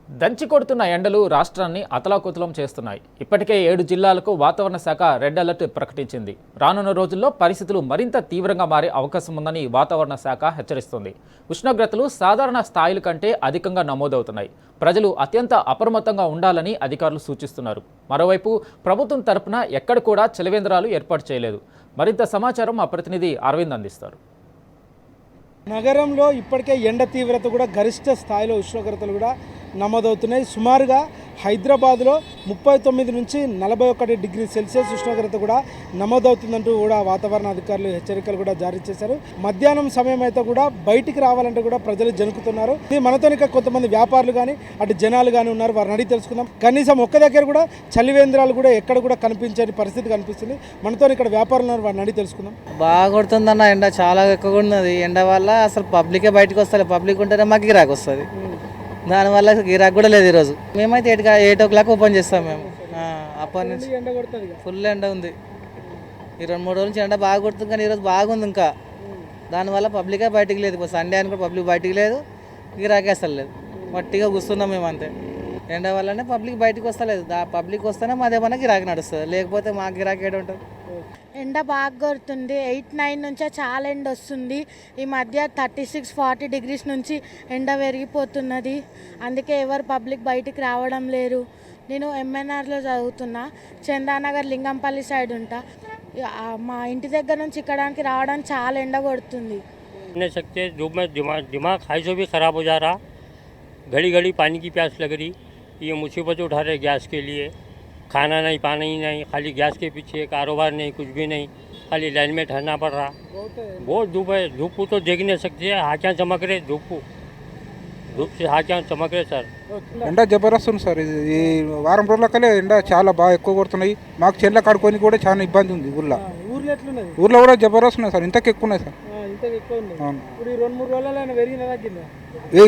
దంచి కొడుతున్న ఎండలు రాష్ట్రాన్ని అతలాకుతలం చేస్తున్నాయి. ఇప్పటికే 7 జిల్లాలకు వాతావరణ శాఖ రెడ్ అలర్ట్ ప్రకటించింది. రానున్న రోజుల్లో పరిస్థితులు మరింత తీవ్రంగా మారే అవకాశం ఉందని వాతావరణ శాఖ హెచ్చరిస్తోంది. ఉష్ణోగ్రతలు సాధారణ స్థాయిల కంటే అధికంగా నమోదవుతున్నాయి. ప్రజలు అత్యంత అప్రమత్తంగా ఉండాలని అధికారులు సూచిస్తున్నారు. మరోవైపు ప్రభుత్వం తరపున ఎక్కడ కూడా చలివేంద్రాలు ఏర్పాటు చేయలేదు. మరింత సమాచారం మా ప్రతినిధి అరవింద్ అందిస్తారు. నగరంలో ఇప్పటికే ఎండ తీవ్రత కూడా గరిష్ట స్థాయిలో ఉష్ణోగ్రతలు కూడా నమోదవుతున్నాయి. సుమారుగా హైదరాబాద్లో 39 నుంచి 41 డిగ్రీ సెల్సియస్ ఉష్ణోగ్రత కూడా నమోదవుతుందంటూ కూడా వాతావరణ అధికారులు హెచ్చరికలు కూడా జారీ చేశారు. మధ్యాహ్నం సమయం అయితే కూడా బయటికి రావాలంటే కూడా ప్రజలు జనుకుతున్నారు. మనతో ఇంకా కొంతమంది వ్యాపారులు కానీ అటు జనాలు కానీ ఉన్నారు. వారిని అడిగి తెలుసుకుందాం. కనీసం ఒక్క దగ్గర కూడా చలివేంద్రాలు కూడా ఎక్కడ కూడా కనిపించే పరిస్థితి కనిపిస్తుంది. మనతో ఇక్కడ వ్యాపారులు ఉన్నారు. వారిని అడిగి తెలుసుకుందాం. బాగా కొడుతుందన్న ఎండ, చాలా ఎక్కువగా ఉన్నది. ఎండ వల్ల అసలు పబ్లికే బయటకు వస్తారు. పబ్లిక్ ఉంటేనే మాకు గిరాకు వస్తుంది. దానివల్ల గిరాకు కూడా లేదు. ఈరోజు మేమైతే 8 o'clock ఓపెన్ చేస్తాం. మేము అప్పటి నుంచి ఫుల్ ఎండ ఉంది. ఈ 2-3 రోజుల నుంచి ఎండ బాగా కొడుతుంది, కానీ ఈరోజు బాగుంది. ఇంకా దానివల్ల పబ్లికే బయటికి లేదు. ఇప్పుడు సండే అని కూడా పబ్లిక్ బయటికి లేదు, గిరాకే అసలు లేదు. మట్టిగా కూర్చున్నాం మేము అంతే. ఎండ వల్లనే పబ్లిక్ బయటికి వస్తలేదు. పబ్లిక్ వస్తేనే మాదేమన్నా గిరాకీ నడుస్తుంది, లేకపోతే మా గిరాకీ ఏడు ఉంటుంది. ఎండ బాగా కొడుతుంది. 8-9 నుంచే చాలా ఎండ వస్తుంది. ఈ మధ్య 36-40 డిగ్రీస్ నుంచి ఎండ పెరిగిపోతున్నది. అందుకే ఎవరు పబ్లిక్ బయటికి రావడం లేరు. నేను ఎంఎన్ఆర్లో చదువుతున్నా. చందానగర్ లింగంపల్లి సైడ్ ఉంటా. మా ఇంటి దగ్గర నుంచి ఇక్కడానికి రావడానికి చాలా ఎండ కొడుతుంది. धूप में दिमाग हाई से भी ख़राब हो जा रहा. घड़ी घड़ी पानी की प्यास लग रही. ये मुसीबत उठा रहे गैस के लिए. खाना नहीं, पानी नहीं, खाली गैस के पीछे, कारोबार नहीं, कुछ भी नहीं, खाली लाइन में ठहरना पड़ रहा. बहुत धूप है. धूप को तो देख नहीं सकते. हाथ चमक रहे धूप से हाथ चमक रहे सर. ఎండ జబర్దస్త్ ఉంది సార్. ఈ వారం రోజులకలే ఎండ చాలా బాగా ఎక్కువ కొడుతున్నాయి. మాకు చెట్ల కాడుకొని కూడా చాలా ఇబ్బంది ఉంది. ఊర్లో కూడా జబర్దస్త్ ఉన్నాయి సార్. ఇంతకు ఎక్కువ ఉన్నాయి సార్.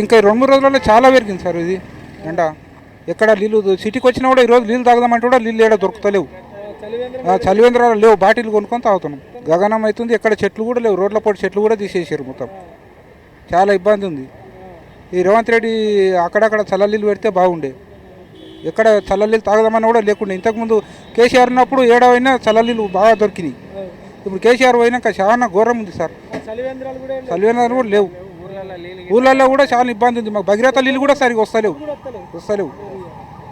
ఇంకా 2-3 రోజులలో చాలా పెరిగింది సార్ ఇది ఎండ. ఎక్కడ నీళ్ళు సిటీకి వచ్చినా కూడా ఈరోజు నీళ్ళు తాగదామంటే కూడా నీళ్ళు ఏడా దొరుకుతలేవు. చలివేంద్రాలు లేవు. బాటిల్ కొనుక్కొని తాగుతున్నాం. గగనం అవుతుంది. ఎక్కడ చెట్లు కూడా లేవు. రోడ్ల పొడి చెట్లు కూడా తీసేసారు మొత్తం. చాలా ఇబ్బంది ఉంది. ఈ రేవంత్ రెడ్డి అక్కడక్కడ చల్లనీళ్ళు పెడితే బాగుండే. ఎక్కడ చల్లనీళ్ళు తాగదామన్నా కూడా లేకుండే. ఇంతకుముందు కేసీఆర్ ఉన్నప్పుడు ఏడవైనా చల్లనీళ్ళు బాగా దొరికినాయి. ఇప్పుడు కేసీఆర్ పోయినాక చాలా ఘోరం ఉంది సార్. చలివేంద్రాలు కూడా లేవు. ఊళ్ళల్లో కూడా చాలా ఇబ్బంది ఉంది. మాకు భగీరథ నీళ్ళు కూడా సరిగా వస్తలేవు.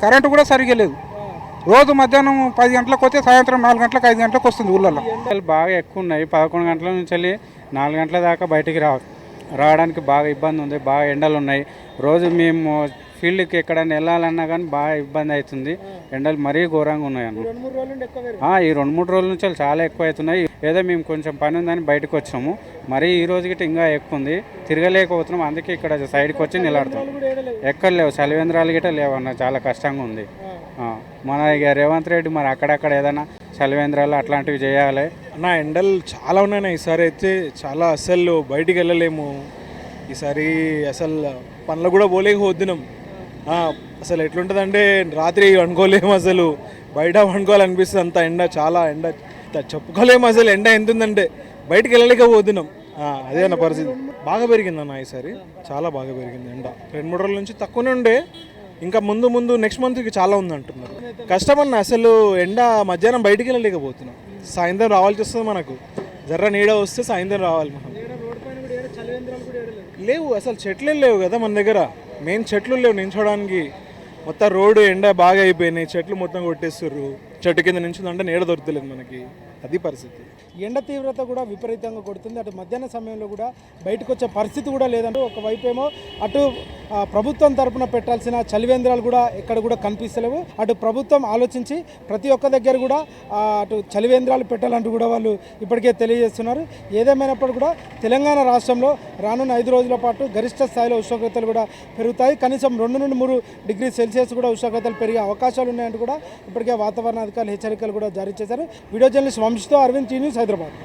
కరెంటు కూడా సరిగా లేదు. రోజు మధ్యాహ్నం 10 గంటలకు వస్తే సాయంత్రం 4 గంటలకు 5 గంటలకు వస్తుంది ఊళ్ళల్లో. బాగా ఎక్కువ ఉన్నాయి. 11 గంటల నుంచి వెళ్ళి 4 గంటల దాకా బయటికి రావడానికి బాగా ఇబ్బంది ఉంది. బాగా ఎండలు ఉన్నాయి. రోజు మేము ఫీల్డ్కి ఎక్కడైనా వెళ్ళాలన్నా కానీ బాగా ఇబ్బంది అవుతుంది. ఎండలు మరీ ఘోరంగా ఉన్నాయి అన్న. ఈ 2-3 రోజుల నుంచి చాలా ఎక్కువ అవుతున్నాయి. ఏదో మేము కొంచెం పని ఉందని బయటకు వచ్చాము. మరీ ఈ రోజు గిట్ట ఇంకా ఎక్కువ ఉంది. తిరగలేకపోతున్నాం. అందుకే ఇక్కడ సైడ్కి వచ్చి నిలబడతాం. ఎక్కడ లేవు చలివేంద్రాలు గిట్ట లేవు అన్న. చాలా కష్టంగా ఉంది. మన ఇక రేవంత్ రెడ్డి మరి అక్కడక్కడ ఏదైనా చలివేంద్రాలు అట్లాంటివి చేయాలి అన్న. ఎండలు చాలా ఉన్నాయి. ఈసారి అయితే చాలా అసలు బయటికి వెళ్ళలేము. ఈసారి అసలు పనులు కూడా పోలేకపోతున్నాం. అసలు ఎట్లుంటుందంటే రాత్రి వండుకోలేము. అసలు బయట వండుకోవాలనిపిస్తుంది. అంత ఎండ, చాలా ఎండ చెప్పుకోలేము. అసలు ఎండ ఎంత ఉందంటే బయటికి వెళ్ళలేకపోతున్నాం. అదే అన్న పరిస్థితి. బాగా పెరిగిందన్న ఈసారి. చాలా బాగా పెరిగింది ఎండ. 2-3 రోజుల నుంచి తక్కువనే ఉండే. ఇంకా ముందు నెక్స్ట్ మంత్కి చాలా ఉంది అంటున్నారు. కష్టమన్న అసలు ఎండ. మధ్యాహ్నం బయటికి వెళ్ళలేకపోతున్నాం. సాయంత్రం రావాల్సి వస్తుంది మనకు. జర్ర నీడ వస్తే సాయంత్రం రావాలి మనం. లేవు అసలు. చెట్లే లేవు కదా మన దగ్గర. మెయిన్ చెట్లు లేవు నించోడానికి. మొత్తం రోడ్డు ఎండ బాగా అయిపోయినాయి. చెట్లు మొత్తం కొట్టేస్తారు. చెట్టు కింద నించుందంటే నీడ దొరకలేదు మనకి. అది పరిస్థితి. ఎండ తీవ్రత కూడా విపరీతంగా కొడుతుంది. అటు మధ్యాహ్న సమయంలో కూడా బయటకు వచ్చే పరిస్థితి కూడా లేదంటూ ఒకవైపు ఏమో అటు ప్రభుత్వం తరపున పెట్టాల్సిన చలివేంద్రాలు కూడా ఎక్కడ కూడా కనిపిస్తలేవు. అటు ప్రభుత్వం ఆలోచించి ప్రతి ఒక్క దగ్గర కూడా అటు చలివేంద్రాలు పెట్టాలంటూ కూడా వాళ్ళు ఇప్పటికే తెలియజేస్తున్నారు. ఏదేమైనప్పుడు కూడా తెలంగాణ రాష్ట్రంలో రానున్న 5 రోజుల పాటు గరిష్ట స్థాయిలో ఉష్ణోగ్రతలు కూడా పెరుగుతాయి. కనీసం 2 నుండి 3 డిగ్రీ సెల్సియస్ కూడా ఉష్ణోగ్రతలు పెరిగే అవకాశాలు ఉన్నాయంటూ కూడా ఇప్పటికే వాతావరణ అధికారులు హెచ్చరికలు కూడా జారీ చేశారు. వీడియో జర్నలిస్ట్ వంశీతో అరవింద్, టీ న్యూస్, హైదరాబాద్.